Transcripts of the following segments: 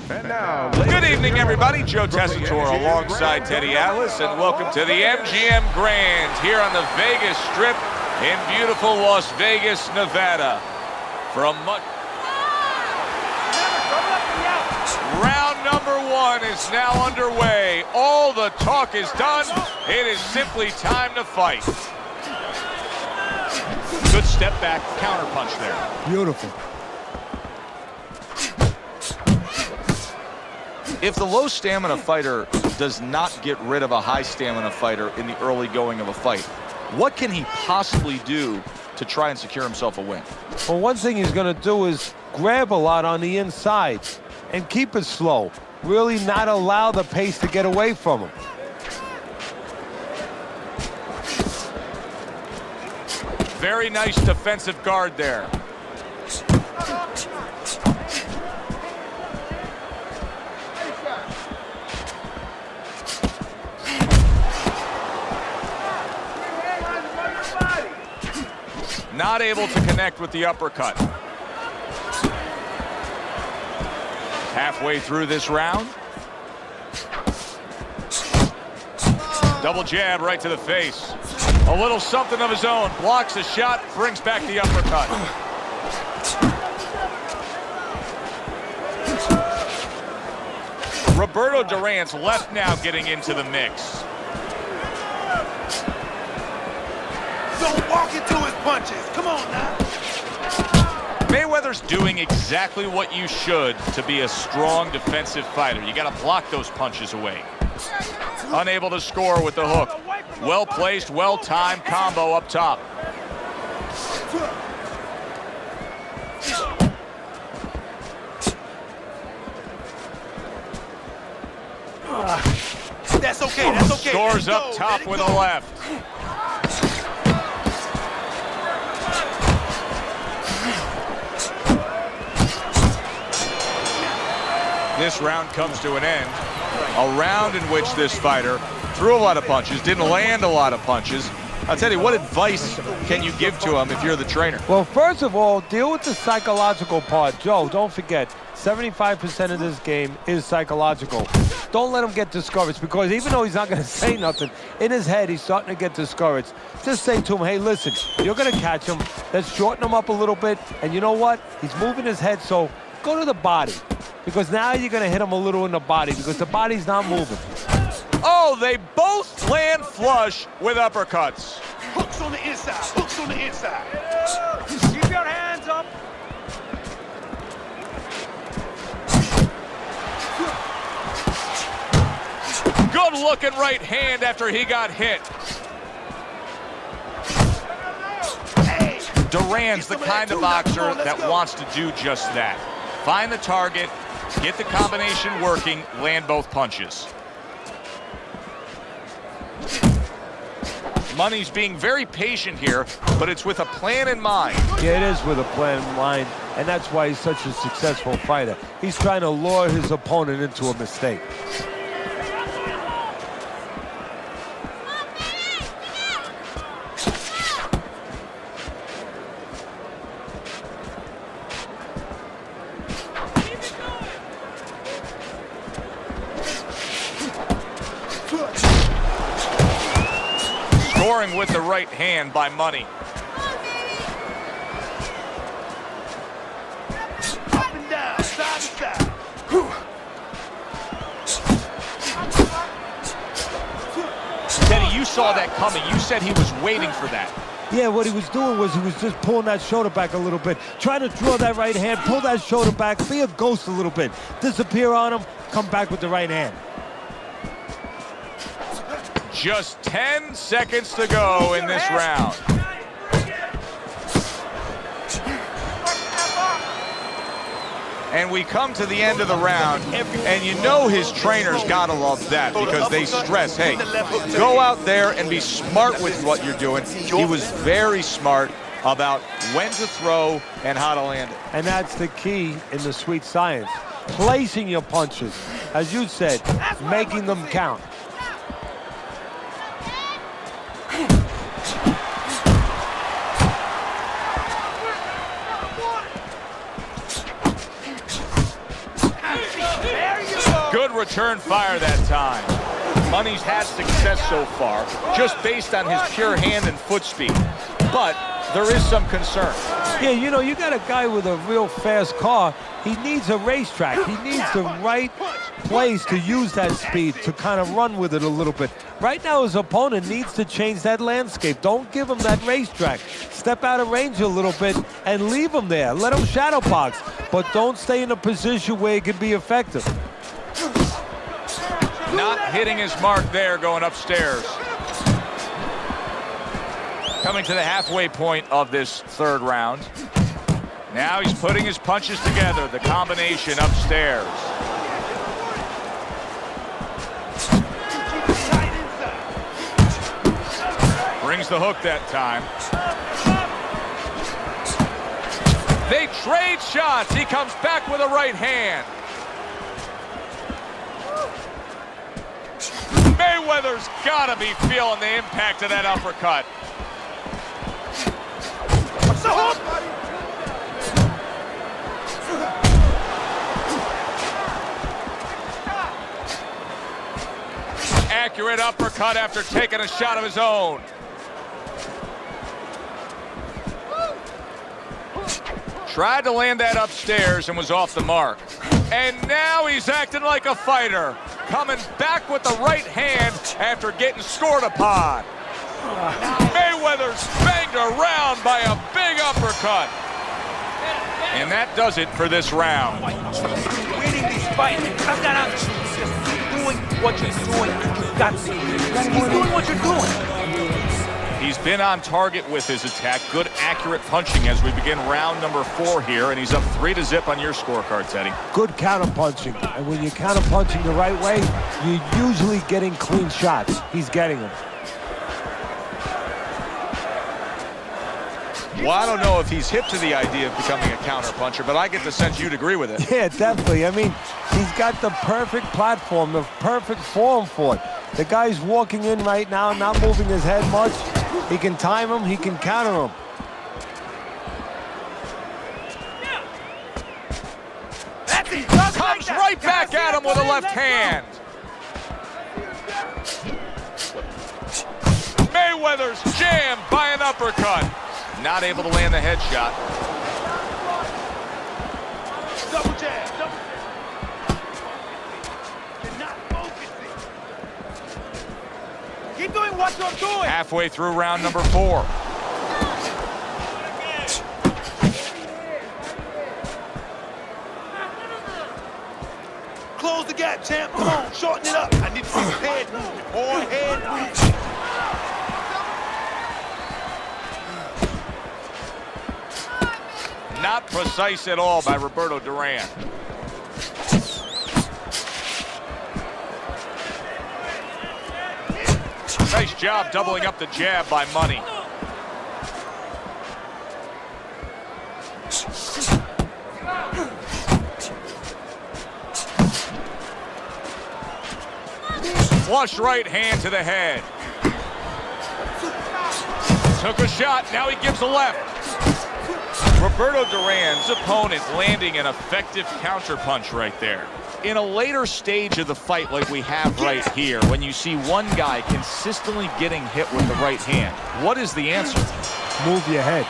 Good evening, everybody. Joe Tessitore alongside Teddy Atlas, and welcome to the MGM Grand here on the Vegas Strip in beautiful Las Vegas, Nevada. Round number one is now underway. All the talk is done. It is simply time to fight. Good step back counter punch there. Beautiful. If the low stamina fighter does not get rid of a high stamina fighter in the early going of a fight, what can he possibly do to try and secure himself a win? Well, one thing he's going to do is grab a lot on the inside and keep it slow. Really not allow the pace to get away from him. Very nice defensive guard there. Not able to connect with the uppercut. Halfway through this round. Double jab right to the face. A little something of his own. Blocks the shot, brings back the uppercut. Roberto Duran's left now getting into the mix. Don't walk into his punches. Come on now. Mayweather's doing exactly what you should to be a strong defensive fighter. You got to block those punches away. Unable to score with the hook. Well-placed, well-timed combo up top. That's okay, that's okay. Scores up top with a left. This round comes to an end. A round in which this fighter threw a lot of punches, didn't land a lot of punches. I'll tell you, what advice can you give to him if you're the trainer? Well, first of all, deal with the psychological part. Joe, don't forget, 75% of this game is psychological. Don't let him get discouraged, because even though he's not going to say nothing, in his head, he's starting to get discouraged. Just say to him, hey, listen, you're going to catch him. Let's shorten him up a little bit. And you know what? He's moving his head, so go to the body. Because now you're going to hit him a little in the body, because the body's not moving. Oh, they both land flush with uppercuts. Hooks on the inside, hooks on the inside. Keep your hands up. Good looking right hand after he got hit. Duran's the kind of boxer that wants to do just that. Find the target, get the combination working, land both punches. Money's being very patient here, but it's with a plan in mind. Yeah, it is with a plan in mind, and that's why he's such a successful fighter. He's trying to lure his opponent into a mistake. Scoring with the right hand by Money. Up and down, side to side. Teddy, you saw that coming. You said he was waiting for that. Yeah, what he was doing was he was just pulling that shoulder back a little bit, trying to draw that right hand, pull that shoulder back, be a ghost a little bit, disappear on him, come back with the right hand. Just 10 seconds to go in this round. And we come to the end of the round, and you know his trainers gotta love that, because they stress, hey, go out there and be smart with what you're doing. He was very smart about when to throw and how to land it. And that's the key in the sweet science. Placing your punches, as you said, making them count. Good return fire that time. Money's had success so far, just based on his pure hand and foot speed. But there is some concern. Yeah, you know, you got a guy with a real fast car. He needs a racetrack. He needs the right place to use that speed, to kind of run with it a little bit. Right now, his opponent needs to change that landscape. Don't give him that racetrack. Step out of range a little bit and leave him there. Let him shadow box, but don't stay in a position where he can be effective. Not hitting his mark there, going upstairs. Coming to the halfway point of this third round. Now he's putting his punches together, the combination upstairs. Brings the hook that time. They trade shots. He comes back with a right hand. Mayweather's gotta be feeling the impact of that uppercut. What's the hook? Accurate uppercut after taking a shot of his own. Tried to land that upstairs and was off the mark. And now he's acting like a fighter. Coming back with the right hand after getting scored upon. Mayweather's banged around by a big uppercut. And that does it for this round. Winning this fight, cut that out. Doing what you're doing, you got to see. Keep doing what you're doing. He's been on target with his attack. Good, accurate punching as we begin round number 4 here, and he's up 3-0 on your scorecard, Teddy. Good counter punching, and when you're counter punching the right way, you're usually getting clean shots. He's getting them. Well, I don't know if he's hip to the idea of becoming a counter puncher, but I get the sense you'd agree with it. Yeah, definitely. I mean, he's got the perfect platform, the perfect form for it. The guy's walking in right now, not moving his head much. He can time him, he can counter him. Comes right back at him with a left hand. Mayweather's jammed by an uppercut. Not able to land the headshot. Double jab, double jab. You're not focusing. Keep doing what you're doing. Halfway through round number 4. Close the gap, champ. Come on, shorten it up. I need to see your head movement. More head movement. Not precise at all by Roberto Duran. Nice job doubling up the jab by Money. Flush right hand to the head. Took a shot, now he gives a left. Roberto Duran's opponent landing an effective counterpunch right there. In a later stage of the fight like we have right here, when you see one guy consistently getting hit with the right hand, what is the answer? Move your head.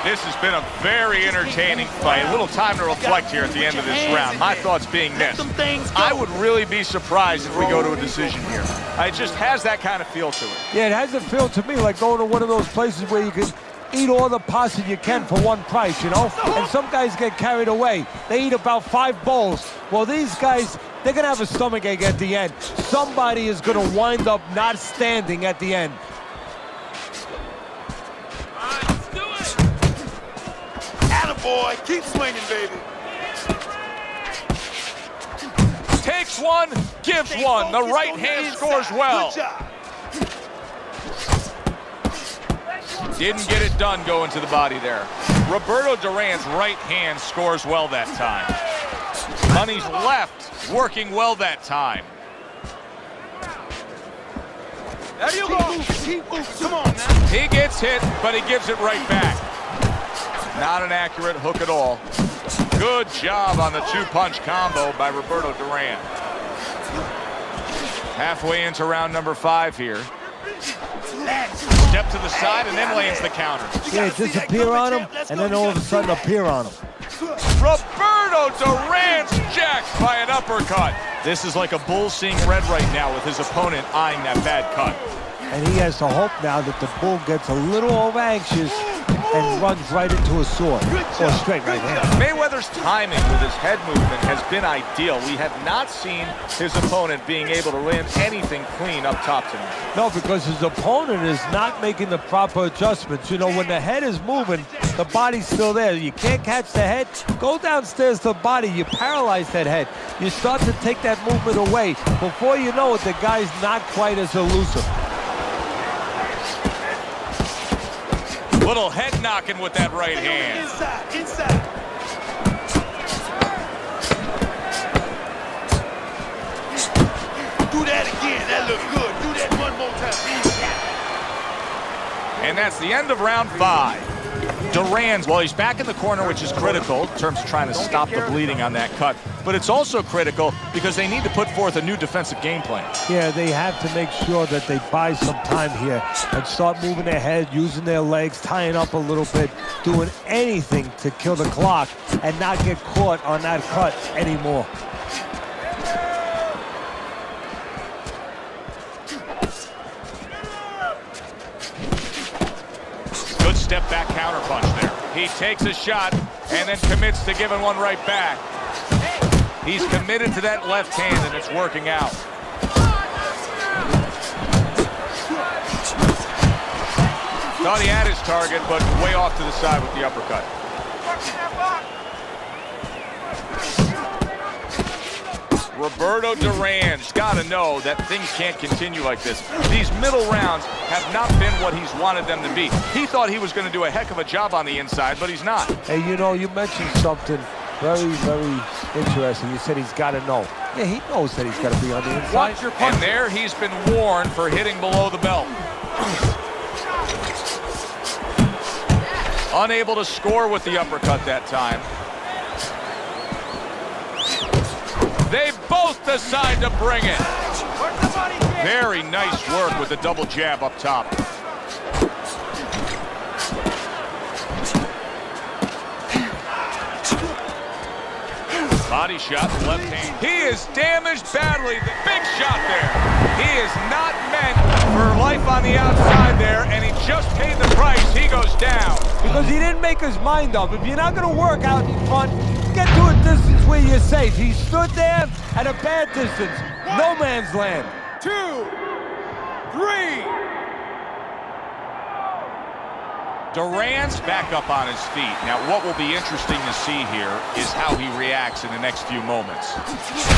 This has been a very entertaining fight. A little time to reflect here at the end of this round. My thoughts being this. I would really be surprised if we go to a decision here. It just has that kind of feel to it. Yeah, it has a feel to me like going to one of those places where you can eat all the pasta you can for one price, you know? And some guys get carried away. They eat about 5 bowls. Well, these guys, they're going to have a stomachache at the end. Somebody is going to wind up not standing at the end. Attaboy, keep swinging, baby. Takes one, gives one. The right hand scores well. Good job. Didn't get it done going to the body there. Roberto Duran's right hand scores well that time. Money's left working well that time. There you go. Keep moving. Come on now. He gets hit, but he gives it right back. Not an accurate hook at all. Good job on the two-punch combo by Roberto Duran. Halfway into round number 5 here. Step to the side and then lands the counter. Yeah, disappear on him, and then all of a sudden appear on him. Roberto Duran's jacked by an uppercut. This is like a bull seeing red right now with his opponent eyeing that bad cut. And he has to hope now that the bull gets a little over anxious and runs right into a sword or straight right hand. Mayweather's timing with his head movement has been ideal. We have not seen his opponent being able to land anything clean up top tonight. No, because his opponent is not making the proper adjustments. You know, when the head is moving, the body's still there. You can't catch the head, go downstairs to the body, you paralyze that head. You start to take that movement away. Before you know it, the guy's not quite as elusive. Little head knocking with that right hand. Inside. Do that again. That looked good. Do that one more time. And that's the end of round 5. Duran, well, he's back in the corner, which is critical in terms of trying to stop the bleeding on that cut. But it's also critical because they need to put forth a new defensive game plan. Yeah, they have to make sure that they buy some time here and start moving their head, using their legs, tying up a little bit, doing anything to kill the clock and not get caught on that cut anymore. Good step back counter punch there. He takes a shot and then commits to giving one right back. He's committed to that left hand and it's working out. Thought he had his target, but way off to the side with the uppercut. Roberto Duran's got to know that things can't continue like this. These middle rounds have not been what he's wanted them to be. He thought he was going to do a heck of a job on the inside, but he's not. Hey, you know, you mentioned something very, very interesting. You said he's got to know. Yeah, he knows that he's got to be on the inside. Watch your punch. And there he's been warned for hitting below the belt. Unable to score with the uppercut that time. They both decide to bring it. Very nice work with the double jab up top. Body shot, left hand. He is damaged badly. The big shot there. He is not meant for life on the outside there, and he just paid the price. He goes down. Because he didn't make his mind up. If you're not going to work out in front, get to a distance where you're safe. He stood there at a bad distance. No man's land. 2, 3. Duran's back up on his feet. Now, what will be interesting to see here is how he reacts in the next few moments.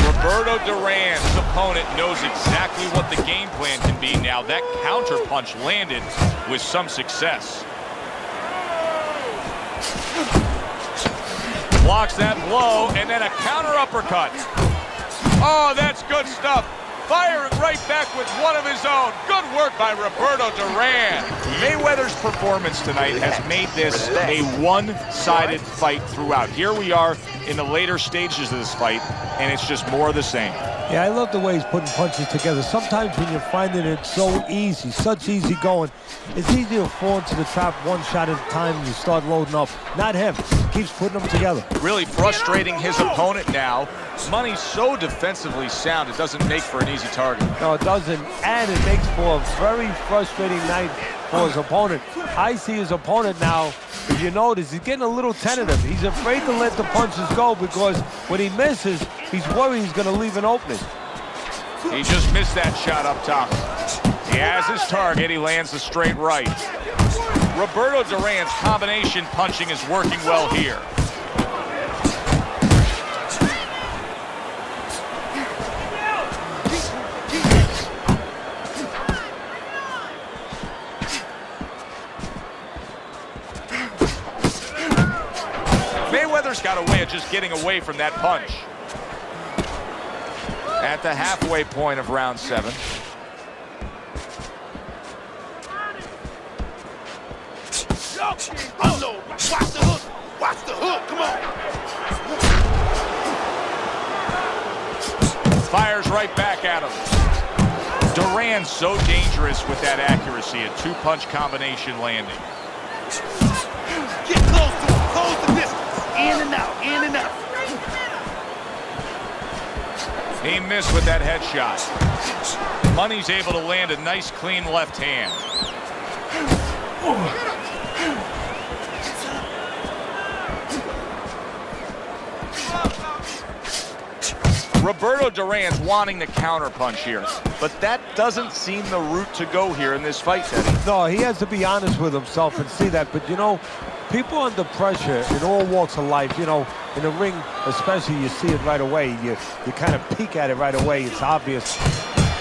Roberto Duran's opponent knows exactly what the game plan can be now. That counter punch landed with some success. Blocks that blow, and then a counter uppercut. Oh, that's good stuff. Firing right back with one of his own. Good work by Roberto Duran. Mayweather's performance tonight has made this a one-sided fight throughout. Here we are in the later stages of this fight, and it's just more of the same. Yeah, I love the way he's putting punches together. Sometimes when you're finding it so easy, such easy going, it's easy to fall into the trap one shot at a time and you start loading up. Not him. Keeps putting them together. Really frustrating his opponent now. Money's so defensively sound, it doesn't make for an easy target. No, it doesn't, and it makes for a very frustrating night for his opponent. I see his opponent now, if you notice, he's getting a little tentative. He's afraid to let the punches go because when he misses, he's worried he's going to leave an opening. He just missed that shot up top. He has his target. He lands the straight right. Roberto Duran's combination punching is working well here. Mayweather's got a way of just getting away from that punch. At the halfway point of round 7. Unload. Watch the hook. Watch the hook. Come on. Fires right back at him. Duran's so dangerous with that accuracy, a two-punch combination landing. Get close to him. Close the distance. In and out. In and out. He missed with that headshot. Money's able to land a nice, clean left hand. Roberto Duran's wanting the counterpunch here, but that doesn't seem the route to go here in this fight, Teddy. No, he has to be honest with himself and see that. But, you know, people under pressure in all walks of life, you know, in the ring especially, you see it right away. You kind of peek at it right away. It's obvious.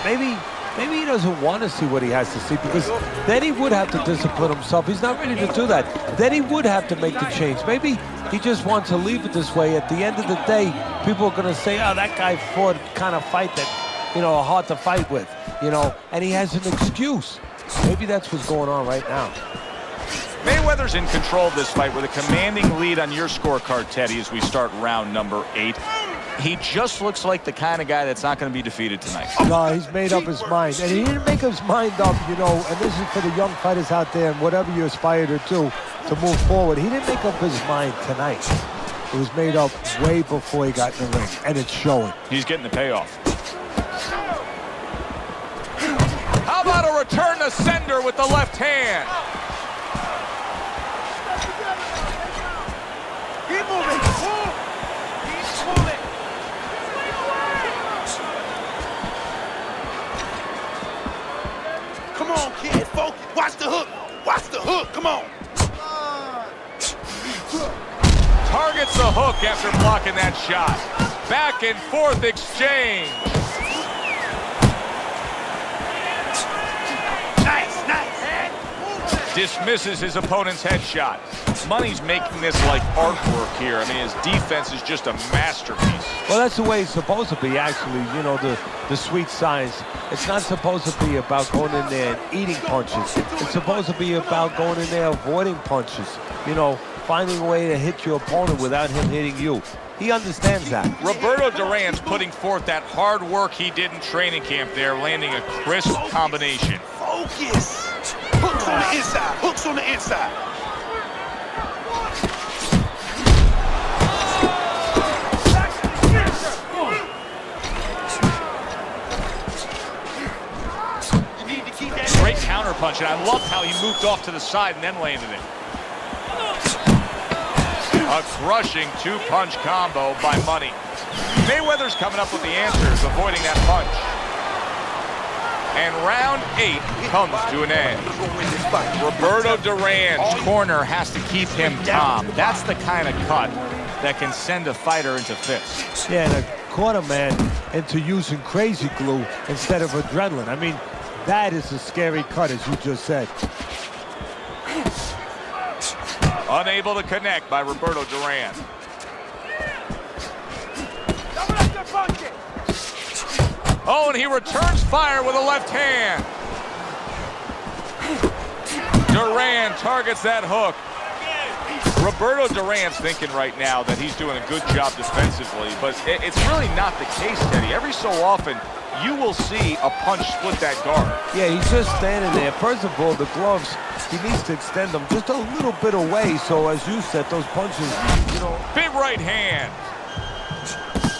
Maybe he doesn't want to see what he has to see, because then he would have to discipline himself. He's not ready to do that. Then he would have to make the change. Maybe he just wants to leave it this way. At the end of the day, people are going to say, oh, that guy fought kind of fight that, you know, hard to fight with, you know, and he has an excuse. Maybe that's what's going on right now. Mayweather's in control of this fight with a commanding lead on your scorecard, Teddy, as we start round number 8. He just looks like the kind of guy that's not going to be defeated tonight. No, he's made up his mind. And he didn't make his mind up, you know, and this is for the young fighters out there and whatever you aspire to do to move forward. He didn't make up his mind tonight. It was made up way before he got in the ring, and it's showing. He's getting the payoff. How about a return to sender with the left hand? Keep moving. Keep moving. Come on, kid. Focus. Watch the hook. Watch the hook. Come on. Targets the hook after blocking that shot. Back and forth exchange. Nice. Dismisses his opponent's headshot. Money's making this like artwork here. I mean, his defense is just a masterpiece. Well, that's the way it's supposed to be, actually. You know, the sweet science. It's not supposed to be about going in there and eating punches. It's supposed to be about going in there avoiding punches. You know, finding a way to hit your opponent without him hitting you. He understands that. Roberto Duran's putting forth that hard work he did in training camp there, landing a crisp combination. Focus. Hooks on the inside. Hooks on the inside. Great counterpunch, and I loved how he moved off to the side and then landed it. A crushing two-punch combo by Money. Mayweather's coming up with the answers, avoiding that punch. And round 8 comes to an end. Roberto Duran's corner has to keep him calm. That's the kind of cut that can send a fighter into fits. Yeah, and a corner man into using crazy glue instead of adrenaline. I mean, that is a scary cut, as you just said. Unable to connect by Roberto Duran. Oh, and he returns fire with a left hand. Duran targets that hook. Roberto Duran's thinking right now that he's doing a good job defensively, but it's really not the case, Teddy. Every so often, you will see a punch split that guard. Yeah, he's just standing there. First of all, the gloves, he needs to extend them just a little bit away, so as you said, those punches, you know. Big right hand.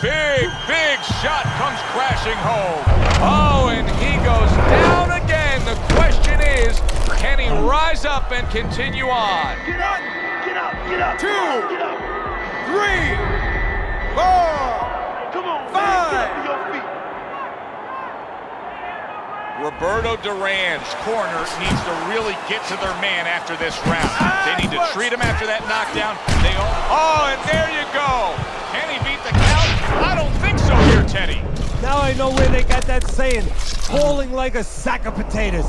Big shot comes crashing home. Oh, and he goes down again. The question is, can he rise up and continue on? Get up. 2, 3, 4, come on, 5. Roberto Duran's corner needs to really get to their man after this round. They need to treat him after that knockdown. Oh, and there you go. Can he beat the count? I don't think so here, Teddy. Now I know where they got that saying, falling like a sack of potatoes.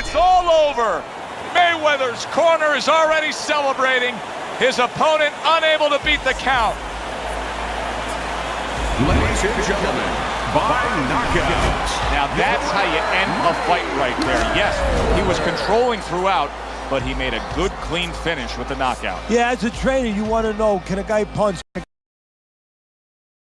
It's all over. Mayweather's corner is already celebrating. His opponent unable to beat the count. Ladies and gentlemen, by knockout. Now that's how you end a fight right there. Yes, he was controlling throughout, but he made a good, clean finish with the knockout. Yeah, as a trainer, you want to know, can a guy punch?